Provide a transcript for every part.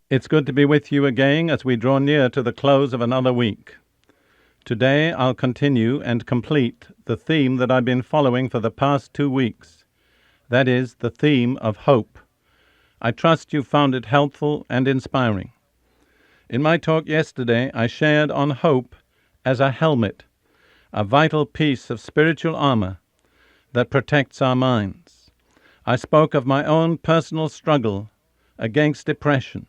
It's good to be with you again as we draw near to the close of another week. Today I'll continue and complete the theme that I've been following for the past 2 weeks. That is, the theme of hope. I trust you found it helpful and inspiring. In my talk yesterday, I shared on hope as a helmet, a vital piece of spiritual armor that protects our minds. I spoke of my own personal struggle against depression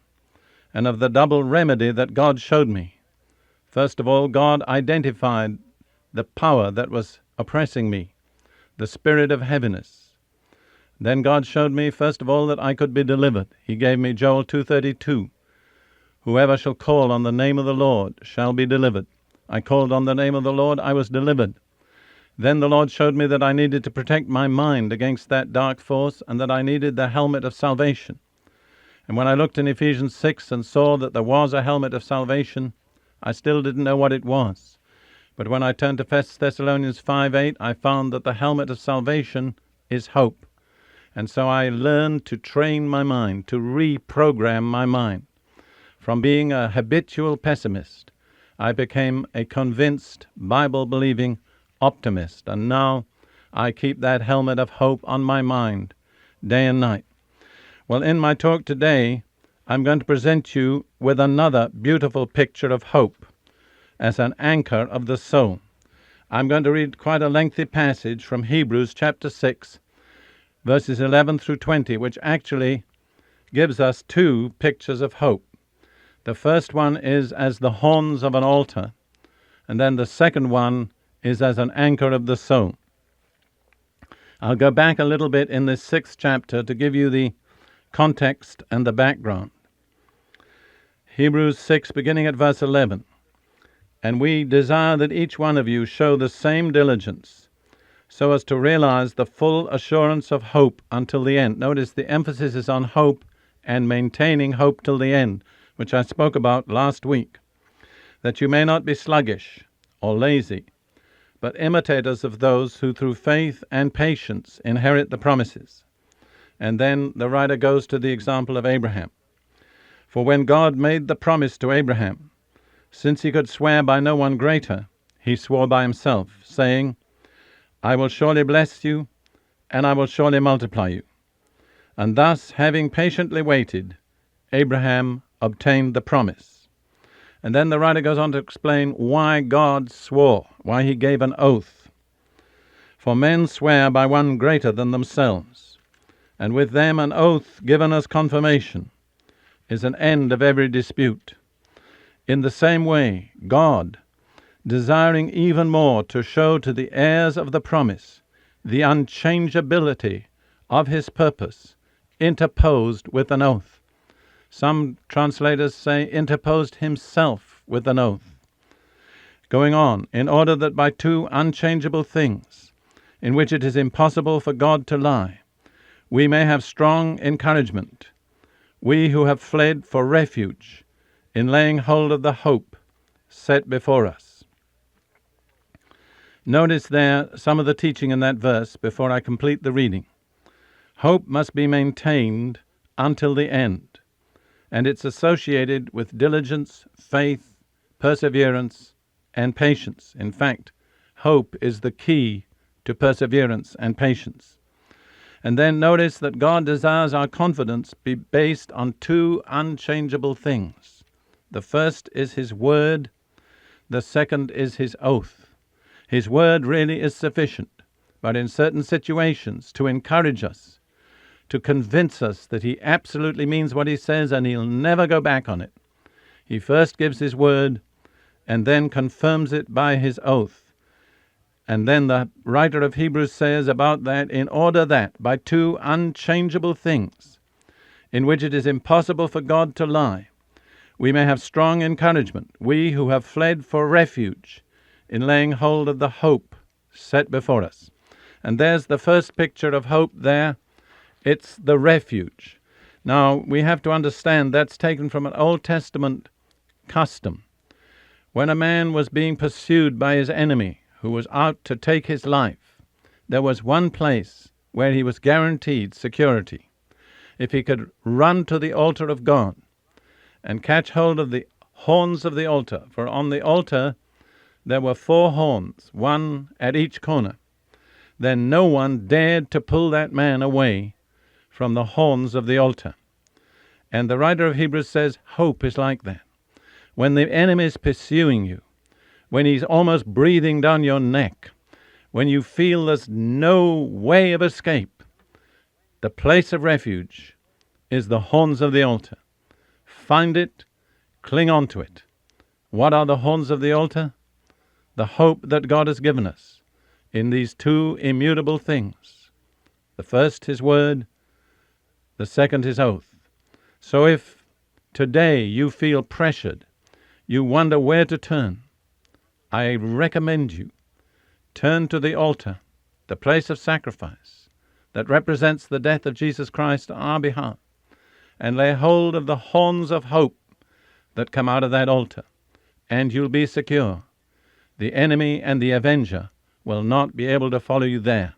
and of the double remedy that God showed me. First of all, God identified the power that was oppressing me, the spirit of heaviness. Then God showed me, first of all, that I could be delivered. He gave me Joel 2:32. Whoever shall call on the name of the Lord shall be delivered. I called on the name of the Lord, I was delivered. Then the Lord showed me that I needed to protect my mind against that dark force and that I needed the helmet of salvation. And when I looked in Ephesians 6 and saw that there was a helmet of salvation, I still didn't know what it was. But when I turned to 1 Thessalonians 5:8, I found that the helmet of salvation is hope. And so I learned to train my mind, to reprogram my mind. From being a habitual pessimist, I became a convinced, Bible-believing optimist. And now I keep that helmet of hope on my mind day and night. Well, in my talk today, I'm going to present you with another beautiful picture of hope as an anchor of the soul. I'm going to read quite a lengthy passage from Hebrews chapter 6, verses 11 through 20, which actually gives us two pictures of hope. The first one is as the horns of an altar, and then the second one is as an anchor of the soul. I'll go back a little bit in this 6th chapter to give you the context and the background. Hebrews 6, beginning at verse 11. And we desire that each one of you show the same diligence, so as to realize the full assurance of hope until the end. Notice the emphasis is on hope and maintaining hope till the end, which I spoke about last week. That you may not be sluggish or lazy, but imitators of those who through faith and patience inherit the promises. And then the writer goes to the example of Abraham. For when God made the promise to Abraham, since he could swear by no one greater, he swore by himself, saying, I will surely bless you, and I will surely multiply you. And thus, having patiently waited, Abraham obtained the promise. And then the writer goes on to explain why God swore, why he gave an oath. For men swear by one greater than themselves, and with them an oath given as confirmation is an end of every dispute. In the same way, God, desiring even more to show to the heirs of the promise the unchangeability of his purpose, interposed with an oath. Some translators say interposed himself with an oath. Going on, in order that by two unchangeable things, in which it is impossible for God to lie, we may have strong encouragement, we who have fled for refuge in laying hold of the hope set before us. Notice there some of the teaching in that verse before I complete the reading. Hope must be maintained until the end, and it's associated with diligence, faith, perseverance, and patience. In fact, hope is the key to perseverance and patience. And then notice that God desires our confidence be based on two unchangeable things. The first is his word. The second is his oath. His word really is sufficient, but in certain situations to encourage us, to convince us that he absolutely means what he says and he'll never go back on it. He first gives his word and then confirms it by his oath. And then the writer of Hebrews says about that, in order that by two unchangeable things, in which it is impossible for God to lie, we may have strong encouragement, we who have fled for refuge in laying hold of the hope set before us. And there's the first picture of hope there. It's the refuge. Now, we have to understand that's taken from an Old Testament custom. When a man was being pursued by his enemy, who was out to take his life, there was one place where he was guaranteed security. If he could run to the altar of God and catch hold of the horns of the altar. For on the altar there were 4 horns, one at each corner. Then no one dared to pull that man away from the horns of the altar. And the writer of Hebrews says hope is like that. When the enemy is pursuing you, when he's almost breathing down your neck, when you feel there's no way of escape, the place of refuge is the horns of the altar. Find it, cling on to it. What are the horns of the altar? The hope that God has given us in these 2 immutable things. The first, His Word. The second, His oath. So if today you feel pressured, you wonder where to turn, I recommend you turn to the altar, the place of sacrifice that represents the death of Jesus Christ on our behalf, and lay hold of the horns of hope that come out of that altar, and you'll be secure. The enemy and the avenger will not be able to follow you there.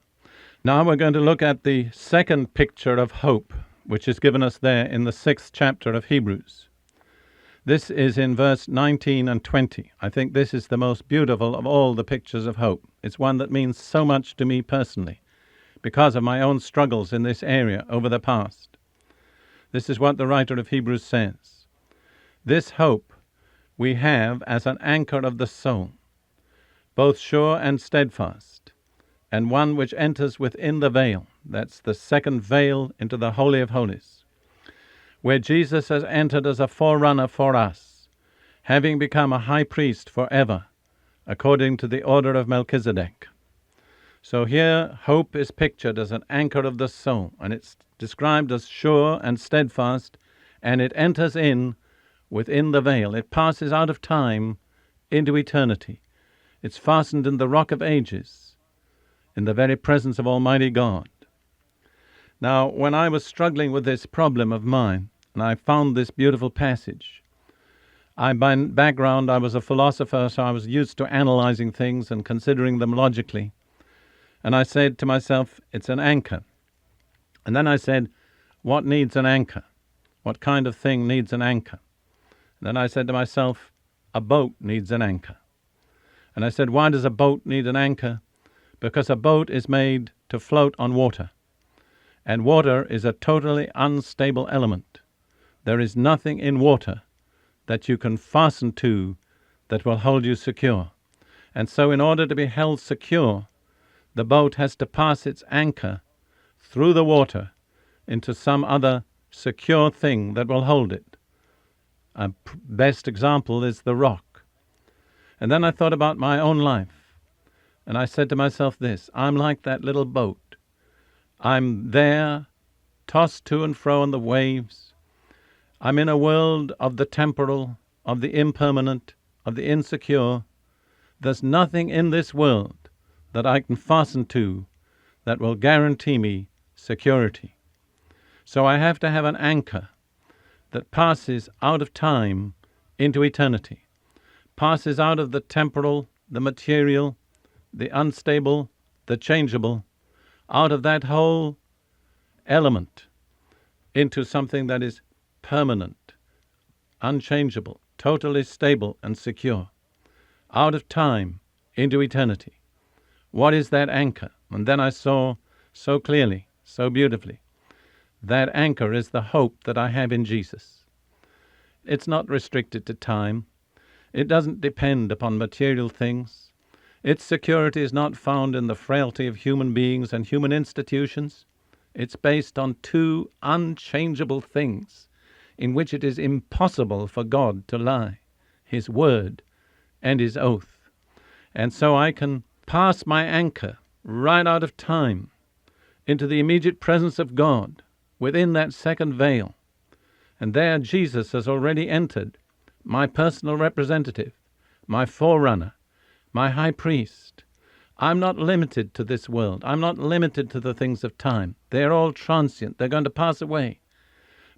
Now we're going to look at the second picture of hope, which is given us there in the 6th chapter of Hebrews. This is in verse 19 and 20. I think this is the most beautiful of all the pictures of hope. It's one that means so much to me personally, because of my own struggles in this area over the past. This is what the writer of Hebrews says. This hope we have as an anchor of the soul, both sure and steadfast, and one which enters within the veil. That's the second veil into the Holy of Holies, where Jesus has entered as a forerunner for us, having become a high priest forever, according to the order of Melchizedek. So here, hope is pictured as an anchor of the soul, and it's described as sure and steadfast, and it enters in within the veil. It passes out of time into eternity. It's fastened in the rock of ages, in the very presence of Almighty God. Now, when I was struggling with this problem of mine, and I found this beautiful passage, by background I was a philosopher, so I was used to analyzing things and considering them logically. And I said to myself, it's an anchor. And then I said, what needs an anchor? What kind of thing needs an anchor? And then I said to myself, a boat needs an anchor. And I said, why does a boat need an anchor? Because a boat is made to float on water. And water is a totally unstable element. There is nothing in water that you can fasten to that will hold you secure. And so in order to be held secure, the boat has to pass its anchor through the water into some other secure thing that will hold it. A best example is the rock. And then I thought about my own life. And I said to myself this, I'm like that little boat. I'm there, tossed to and fro on the waves. I'm in a world of the temporal, of the impermanent, of the insecure. There's nothing in this world that I can fasten to that will guarantee me security. So I have to have an anchor that passes out of time into eternity, passes out of the temporal, the material, the unstable, the changeable, out of that whole element into something that is permanent, unchangeable, totally stable and secure, out of time into eternity. What is that anchor? And then I saw so clearly, so beautifully, that anchor is the hope that I have in Jesus. It's not restricted to time. It doesn't depend upon material things. Its security is not found in the frailty of human beings and human institutions. It's based on 2 unchangeable things in which it is impossible for God to lie, His Word and His oath. And so I can pass my anchor right out of time into the immediate presence of God within that second veil. And there Jesus has already entered, my personal representative, my forerunner, my high priest. I'm not limited to this world. I'm not limited to the things of time. They're all transient. They're going to pass away.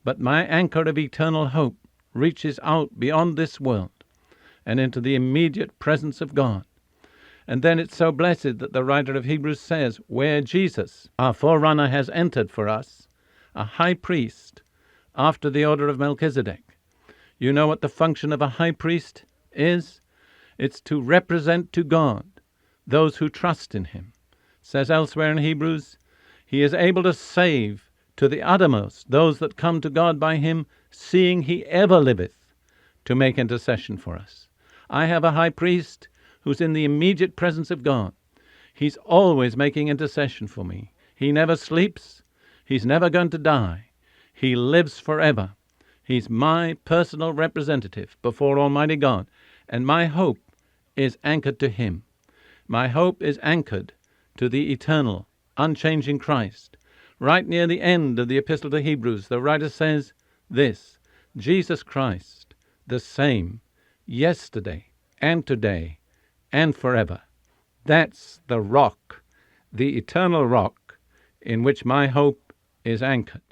But my anchor of eternal hope reaches out beyond this world and into the immediate presence of God. And then it's so blessed that the writer of Hebrews says, where Jesus, our forerunner, has entered for us, a high priest, after the order of Melchizedek. You know what the function of a high priest is? It's to represent to God those who trust in him. It says elsewhere in Hebrews, he is able to save to the uttermost those that come to God by him, seeing he ever liveth to make intercession for us. I have a high priest who's in the immediate presence of God. He's always making intercession for me. He never sleeps. He's never going to die. He lives forever. He's my personal representative before Almighty God, and my hope is anchored to him. My hope is anchored to the eternal, unchanging Christ. Right near the end of the Epistle to Hebrews, the writer says this: Jesus Christ, the same, yesterday and today and forever. That's the rock, the eternal rock in which my hope is anchored.